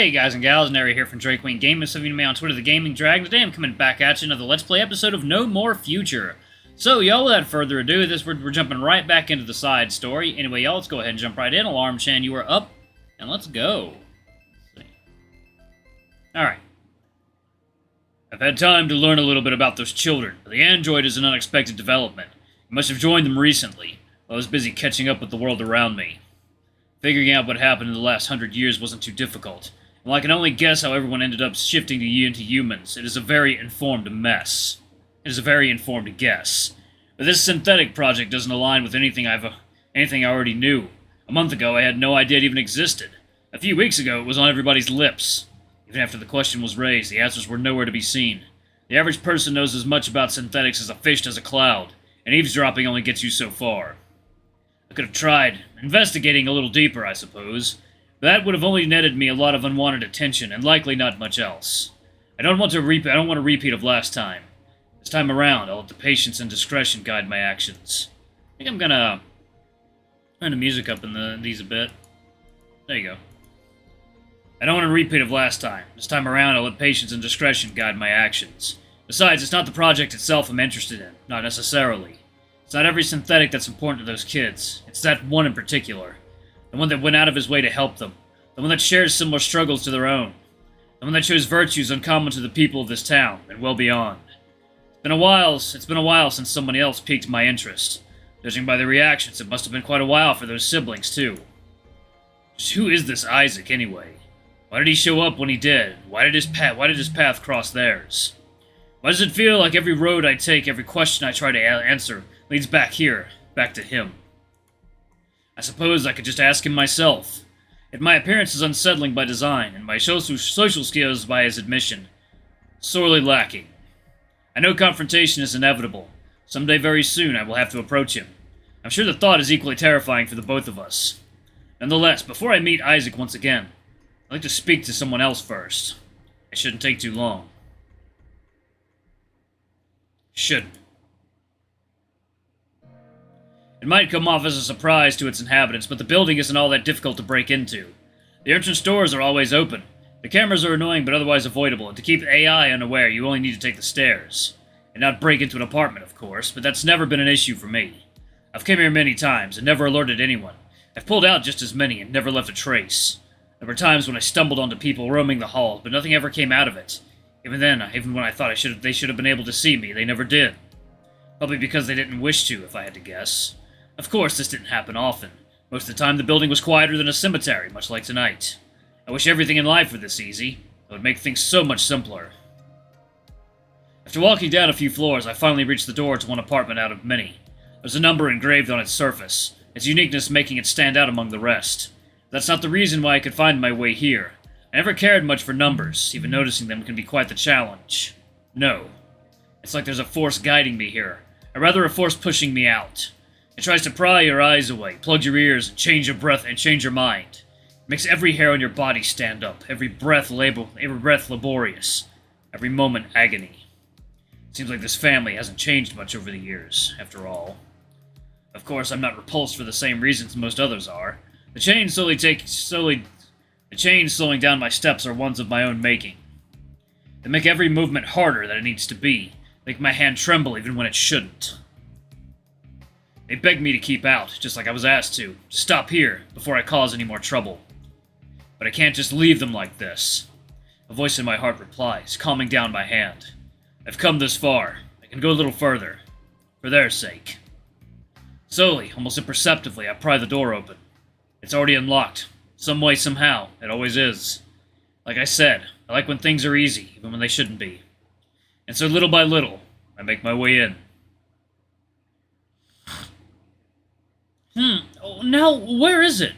Hey guys and gals, Nary here from Drake Wayne Gaming. Some of you know me on Twitter, The Gaming Dragon. Today I'm coming back at you another Let's Play episode of No More Future. So y'all, without further ado, we're jumping right back into the side story. Anyway, y'all, let's go ahead and jump right in. Alarm Chan, you are up, and let's go. Alright. I've had time to learn a little bit about those children, but the android is an unexpected development. I must have joined them recently, while I was busy catching up with the world around me. Figuring out what happened in the last 100 years wasn't too difficult. Well, I can only guess how everyone ended up shifting into humans. It is a very informed mess. It is a very informed guess. But this synthetic project doesn't align with anything I already knew. A month ago, I had no idea it even existed. A few weeks ago, it was on everybody's lips. Even after the question was raised, the answers were nowhere to be seen. The average person knows as much about synthetics as a fish does a cloud, and eavesdropping only gets you so far. I could have tried investigating a little deeper, I suppose. That would have only netted me a lot of unwanted attention, and likely not much else. I don't want a repeat of last time. This time around, I'll let the patience and discretion guide my actions. I think I'm gonna turn the music up in these a bit. There you go. I don't want a repeat of last time. This time around, I'll let patience and discretion guide my actions. Besides, it's not the project itself I'm interested in. Not necessarily. It's not every synthetic that's important to those kids. It's that one in particular. The one that went out of his way to help them. The one that shares similar struggles to their own. The one that shows virtues uncommon to the people of this town, and well beyond. It's been a while since someone else piqued my interest. Judging by the reactions, it must have been quite a while for those siblings, too. Just who is this Isaac, anyway? Why did he show up when he did? Why did his path cross theirs? Why does it feel like every road I take, every question I try to answer, leads back here, back to him? I suppose I could just ask him myself. Yet my appearance is unsettling by design, and my social skills, by his admission, sorely lacking. I know confrontation is inevitable. Someday very soon I will have to approach him. I'm sure the thought is equally terrifying for the both of us. Nonetheless, before I meet Isaac once again, I'd like to speak to someone else first. It shouldn't take too long. Shouldn't. It might come off as a surprise to its inhabitants, but the building isn't all that difficult to break into. The entrance doors are always open. The cameras are annoying but otherwise avoidable, and to keep the AI unaware, you only need to take the stairs. And not break into an apartment, of course, but that's never been an issue for me. I've come here many times and never alerted anyone. I've pulled out just as many and never left a trace. There were times when I stumbled onto people roaming the halls, but nothing ever came out of it. Even when I thought they should have been able to see me, they never did. Probably because they didn't wish to, if I had to guess. Of course, this didn't happen often. Most of the time, the building was quieter than a cemetery, much like tonight. I wish everything in life were this easy. It would make things so much simpler. After walking down a few floors, I finally reached the door to one apartment out of many. There's a number engraved on its surface, its uniqueness making it stand out among the rest. That's not the reason why I could find my way here. I never cared much for numbers, even noticing them can be quite the challenge. No. It's like there's a force guiding me here, or rather a force pushing me out. It tries to pry your eyes away, plug your ears, and change your breath and change your mind. It makes every hair on your body stand up, every breath laborious, every moment agony. It seems like this family hasn't changed much over the years, after all. Of course, I'm not repulsed for the same reasons most others are. The chains slowing down my steps are ones of my own making. They make every movement harder than it needs to be, make my hand tremble even when it shouldn't. They beg me to keep out, just like I was asked to stop here before I cause any more trouble. But I can't just leave them like this. A voice in my heart replies, calming down my hand. I've come this far. I can go a little further. For their sake. Slowly, almost imperceptibly, I pry the door open. It's already unlocked. Some way, somehow. It always is. Like I said, I like when things are easy, even when they shouldn't be. And so little by little, I make my way in. Oh, now, where is it?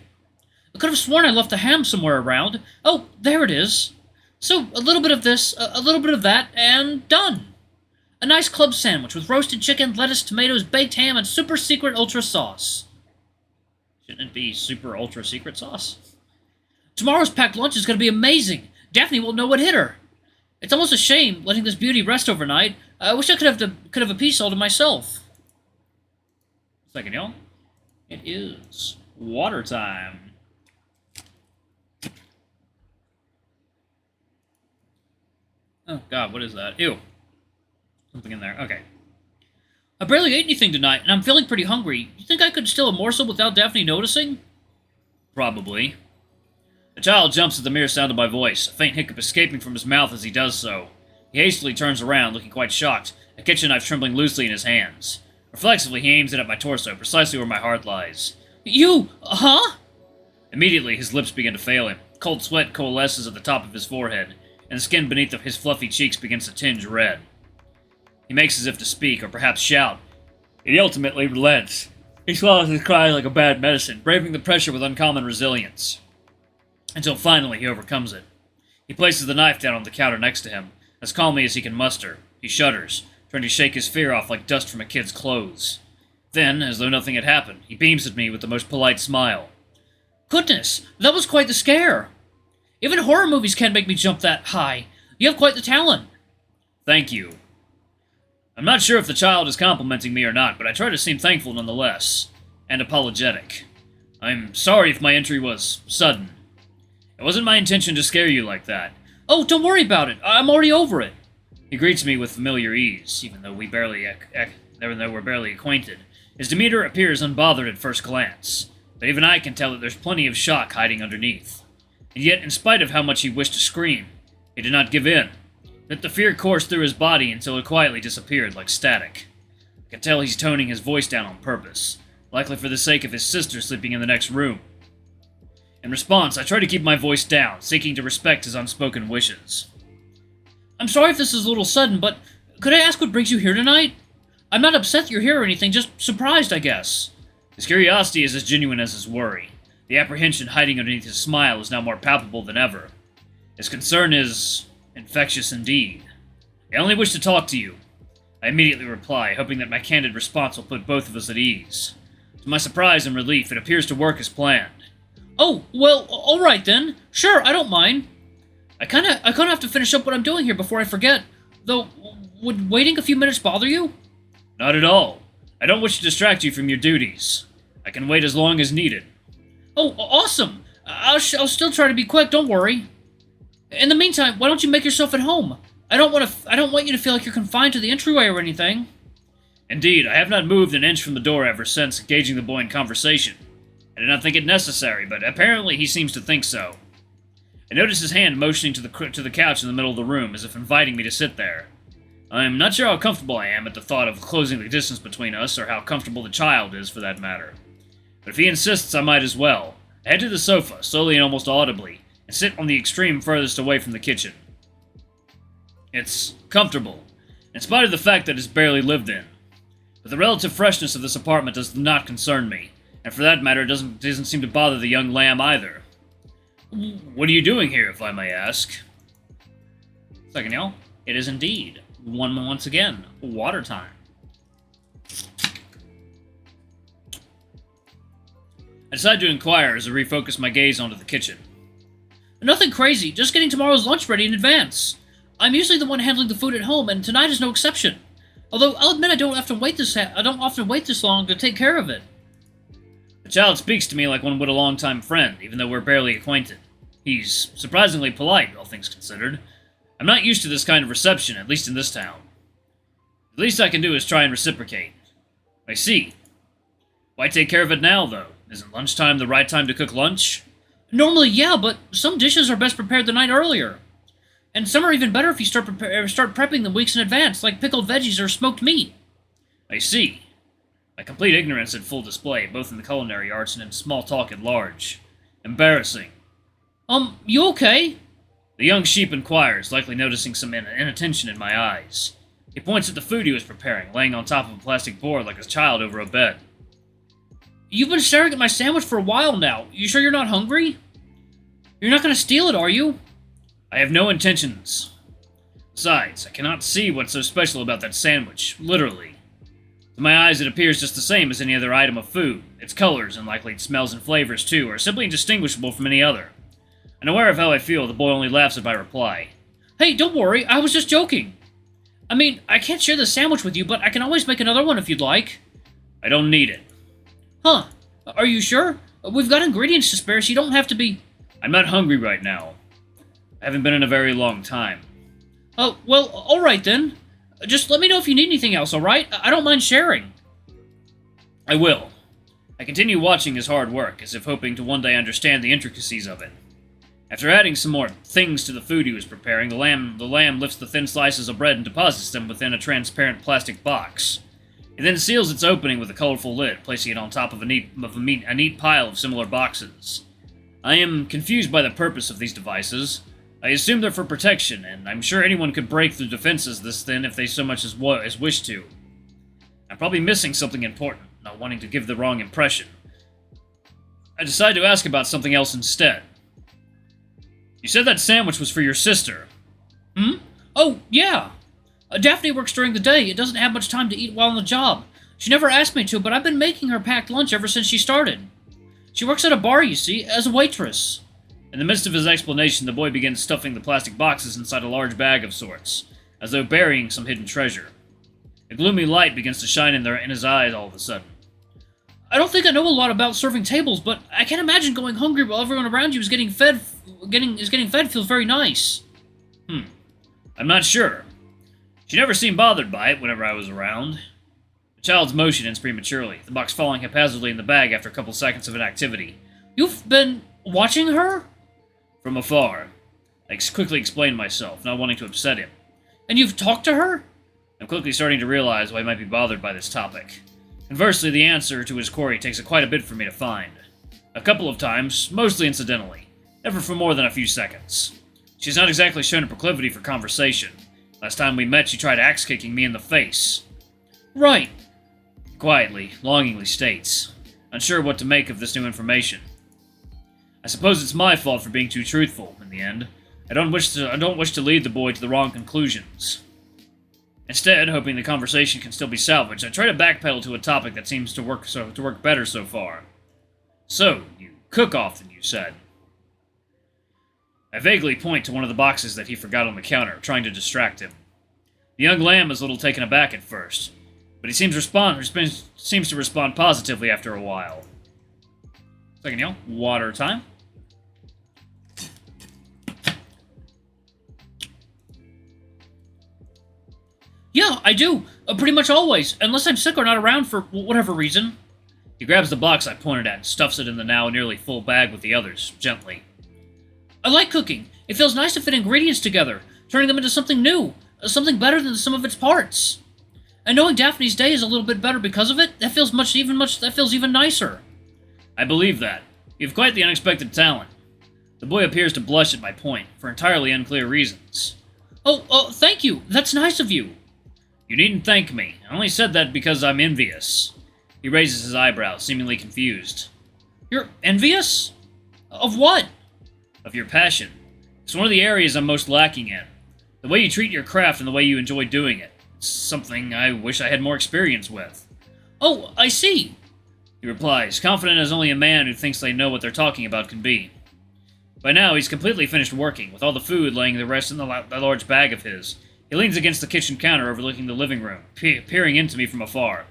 I could have sworn I left the ham somewhere around. Oh, there it is. So, a little bit of this, a little bit of that, and done. A nice club sandwich with roasted chicken, lettuce, tomatoes, baked ham, and super secret ultra sauce. Shouldn't it be super ultra secret sauce? Tomorrow's packed lunch is going to be amazing. Daphne won't know what hit her. It's almost a shame letting this beauty rest overnight. I wish I could have a piece all to myself. Second, y'all. It is water time. Oh, God, what is that? Ew. Something in there. Okay. I barely ate anything tonight, and I'm feeling pretty hungry. You think I could steal a morsel without Daphne noticing? Probably. The child jumps at the mere sound of my voice, a faint hiccup escaping from his mouth as he does so. He hastily turns around, looking quite shocked, a kitchen knife trembling loosely in his hands. Reflexively, he aims it at my torso, precisely where my heart lies. You, huh? Immediately, his lips begin to fail him. Cold sweat coalesces at the top of his forehead, and the skin beneath his fluffy cheeks begins to tinge red. He makes as if to speak, or perhaps shout, and he ultimately relents. He swallows his cries like a bad medicine, braving the pressure with uncommon resilience. Until finally he overcomes it. He places the knife down on the counter next to him, as calmly as he can muster. He shudders, trying to shake his fear off like dust from a kid's clothes. Then, as though nothing had happened, he beams at me with the most polite smile. Goodness, that was quite the scare! Even horror movies can't make me jump that high. You have quite the talent. Thank you. I'm not sure if the child is complimenting me or not, but I try to seem thankful nonetheless, and apologetic. I'm sorry if my entry was sudden. It wasn't my intention to scare you like that. Oh, don't worry about it. I'm already over it. He greets me with familiar ease, even though we're barely acquainted. His demeanor appears unbothered at first glance, but even I can tell that there's plenty of shock hiding underneath. And yet, in spite of how much he wished to scream, he did not give in. Let the fear course through his body until it quietly disappeared like static. I can tell he's toning his voice down on purpose, likely for the sake of his sister sleeping in the next room. In response, I try to keep my voice down, seeking to respect his unspoken wishes. I'm sorry if this is a little sudden, but could I ask what brings you here tonight? I'm not upset you're here or anything, just surprised, I guess. His curiosity is as genuine as his worry. The apprehension hiding underneath his smile is now more palpable than ever. His concern is infectious indeed. I only wish to talk to you. I immediately reply, hoping that my candid response will put both of us at ease. To my surprise and relief, it appears to work as planned. Oh, well, alright then. Sure, I don't mind. I kinda have to finish up what I'm doing here before I forget. Though, would waiting a few minutes bother you? Not at all. I don't wish to distract you from your duties. I can wait as long as needed. Oh, awesome! I'll still try to be quick, don't worry. In the meantime, why don't you make yourself at home? I don't want you to feel like you're confined to the entryway or anything. Indeed, I have not moved an inch from the door ever since engaging the boy in conversation. I did not think it necessary, but apparently he seems to think so. I notice his hand motioning to the couch in the middle of the room, as if inviting me to sit there. I'm not sure how comfortable I am at the thought of closing the distance between us, or how comfortable the child is, for that matter. But if he insists, I might as well. I head to the sofa, slowly and almost audibly, and sit on the extreme furthest away from the kitchen. It's comfortable, in spite of the fact that it's barely lived in. But the relative freshness of this apartment does not concern me, and for that matter, it doesn't seem to bother the young lamb either. What are you doing here, if I may ask? Second, y'all. It is indeed, once again, water time. I decide to inquire as I refocus my gaze onto the kitchen. Nothing crazy, just getting tomorrow's lunch ready in advance. I'm usually the one handling the food at home, and tonight is no exception. Although, I'll admit I don't often wait this long to take care of it. The child speaks to me like one would a longtime friend, even though we're barely acquainted. He's surprisingly polite, all things considered. I'm not used to this kind of reception, at least in this town. The least I can do is try and reciprocate. I see. Why take care of it now, though? Isn't lunchtime the right time to cook lunch? Normally, yeah, but some dishes are best prepared the night earlier. And some are even better if you start prepping them weeks in advance, like pickled veggies or smoked meat. I see. My complete ignorance at full display, both in the culinary arts and in small talk at large. Embarrassing. You okay? The young sheep inquires, likely noticing some inattention in my eyes. He points at the food he was preparing, laying on top of a plastic board like a child over a bed. You've been staring at my sandwich for a while now. You sure you're not hungry? You're not going to steal it, are you? I have no intentions. Besides, I cannot see what's so special about that sandwich, literally. To my eyes, it appears just the same as any other item of food. Its colors, and likely its smells and flavors too, are simply indistinguishable from any other. Unaware of how I feel, the boy only laughs at my reply. Hey, don't worry, I was just joking. I mean, I can't share the sandwich with you, but I can always make another one if you'd like. I don't need it. Huh, are you sure? We've got ingredients to spare, so you don't have to be... I'm not hungry right now. I haven't been in a very long time. Oh, well, alright then. Just let me know if you need anything else, alright? I don't mind sharing. I will. I continue watching his hard work, as if hoping to one day understand the intricacies of it. After adding some more things to the food he was preparing, the lamb lifts the thin slices of bread and deposits them within a transparent plastic box. It then seals its opening with a colorful lid, placing it on top of a neat pile of similar boxes. I am confused by the purpose of these devices. I assume they're for protection, and I'm sure anyone could break through defenses this thin if they so much as wish to. I'm probably missing something important, not wanting to give the wrong impression. I decide to ask about something else instead. You said that sandwich was for your sister. Hmm? Oh, yeah. Daphne works during the day. It doesn't have much time to eat while on the job. She never asked me to, but I've been making her packed lunch ever since she started. She works at a bar, you see, as a waitress. In the midst of his explanation, the boy begins stuffing the plastic boxes inside a large bag of sorts, as though burying some hidden treasure. A gloomy light begins to shine in his eyes all of a sudden. I don't think I know a lot about serving tables, but I can't imagine going hungry while everyone around you is getting fed. Getting fed feels very nice. I'm not sure. She never seemed bothered by it whenever I was around. The child's motion ends prematurely, the box falling haphazardly in the bag after a couple seconds of inactivity. You've been watching her? From afar. I quickly explained myself, not wanting to upset him. And you've talked to her? I'm quickly starting to realize why I might be bothered by this topic. Conversely, the answer to his query takes quite a bit for me to find. A couple of times, mostly incidentally, never for more than a few seconds. She's not exactly shown a proclivity for conversation. Last time we met, she tried axe-kicking me in the face. Right. Quietly, longingly states, unsure what to make of this new information. I suppose it's my fault for being too truthful, in the end. I don't wish to lead the boy to the wrong conclusions. Instead, hoping the conversation can still be salvaged, I try to backpedal to a topic that seems to work better so far. So, you cook often, you said. I vaguely point to one of the boxes that he forgot on the counter, trying to distract him. The young lamb is a little taken aback at first, but he seems to respond positively after a while. Second, y'all. Water time. Yeah, I do. Pretty much always, unless I'm sick or not around for whatever reason. He grabs the box I pointed at and stuffs it in the now nearly full bag with the others, gently. I like cooking. It feels nice to fit ingredients together, turning them into something new, something better than the sum of its parts. And knowing Daphne's day is a little bit better because of it, that feels even nicer. I believe that. You have quite the unexpected talent. The boy appears to blush at my point, for entirely unclear reasons. Oh, thank you. That's nice of you. You needn't thank me. I only said that because I'm envious. He raises his eyebrows, seemingly confused. You're envious? Of what? Of your passion. It's one of the areas I'm most lacking in. The way you treat your craft and the way you enjoy doing it. It's something I wish I had more experience with. Oh, I see. He replies, confident as only a man who thinks they know what they're talking about can be. By now, he's completely finished working, with all the food laying the rest in the large bag of his. He leans against the kitchen counter overlooking the living room, peering into me from afar.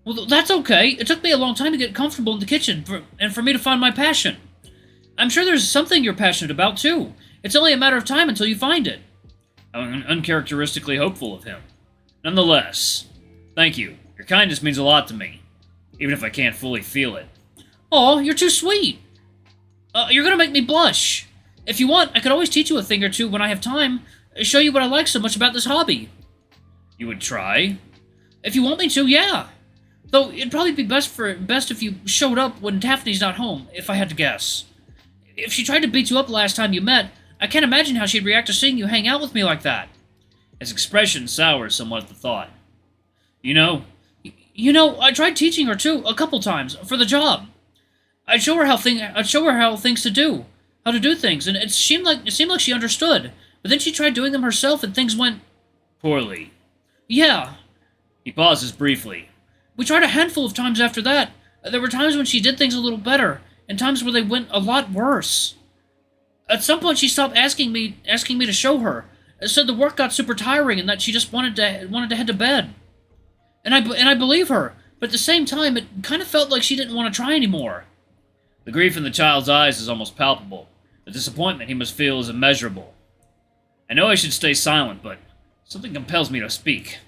Well, that's okay. It took me a long time to get comfortable in the kitchen, and for me to find my passion. I'm sure there's something you're passionate about, too. It's only a matter of time until you find it. I'm uncharacteristically hopeful of him. Nonetheless, thank you. Your kindness means a lot to me, even if I can't fully feel it. Aw, you're too sweet. You're gonna make me blush. If you want, I could always teach you a thing or two when I have time. Show you what I like so much about this hobby. You would try? If you want me to, yeah. Though it'd probably be best if you showed up when Daphne's not home, if I had to guess. If she tried to beat you up last time you met, I can't imagine how she'd react to seeing you hang out with me like that. His expression sours somewhat at the thought. You know, I tried teaching her too, a couple times, for the job. I'd show her how to do things, and it seemed like she understood. But then she tried doing them herself, and things went poorly. Yeah. He pauses briefly. We tried a handful of times after that. There were times when she did things a little better, and times where they went a lot worse. At some point, she stopped asking me to show her. Said the work got super tiring, and that she just wanted to head to bed. And I believe her, but at the same time, it kind of felt like she didn't want to try anymore. The grief in the child's eyes is almost palpable. The disappointment he must feel is immeasurable. I know I should stay silent, but something compels me to speak.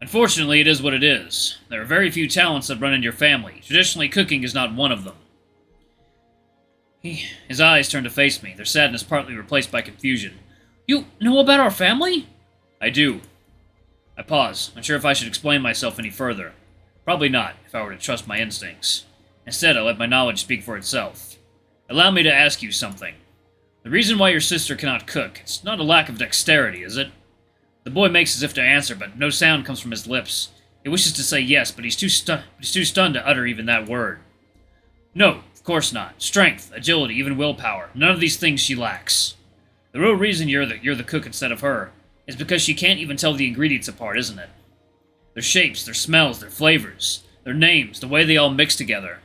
Unfortunately, it is what it is. There are very few talents that run in your family. Traditionally, cooking is not one of them. His eyes turned to face me, their sadness partly replaced by confusion. You know about our family? I do. I pause, unsure if I should explain myself any further. Probably not, if I were to trust my instincts. Instead, I let my knowledge speak for itself. Allow me to ask you something. The reason why your sister cannot cook, it's not a lack of dexterity, is it? The boy makes as if to answer, but no sound comes from his lips. He wishes to say yes, but he's too stunned to utter even that word. No, of course not. Strength, agility, even willpower. None of these things she lacks. The real reason you're the cook instead of her is because she can't even tell the ingredients apart, isn't it? Their shapes, their smells, their flavors, their names, the way they all mix together.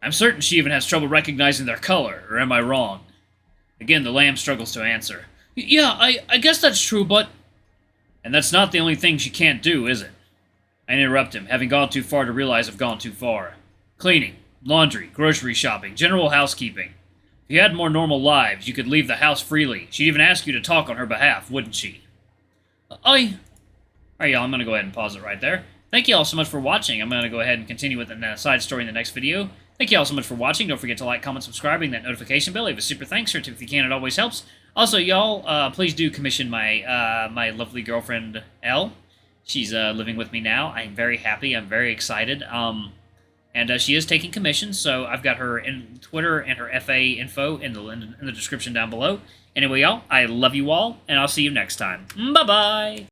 I'm certain she even has trouble recognizing their color, or am I wrong? Again, the lamb struggles to answer. Yeah, I guess that's true, but... And that's not the only thing she can't do, is it? I interrupt him, having gone too far to realize I've gone too far. Cleaning, laundry, grocery shopping, general housekeeping. If you had more normal lives, you could leave the house freely. She'd even ask you to talk on her behalf, wouldn't she? Alright, y'all, I'm going to go ahead and pause it right there. Thank you all so much for watching. I'm going to go ahead and continue with the side story in the next video. Thank you all so much for watching. Don't forget to like, comment, subscribe, and that notification bell. Leave a super thanks, or two if you can. It always helps. Also, y'all, please do commission my my lovely girlfriend, Elle. She's living with me now. I'm very happy. I'm very excited. And she is taking commissions, so I've got her in Twitter and her FA info in the description down below. Anyway, y'all, I love you all, and I'll see you next time. Bye-bye!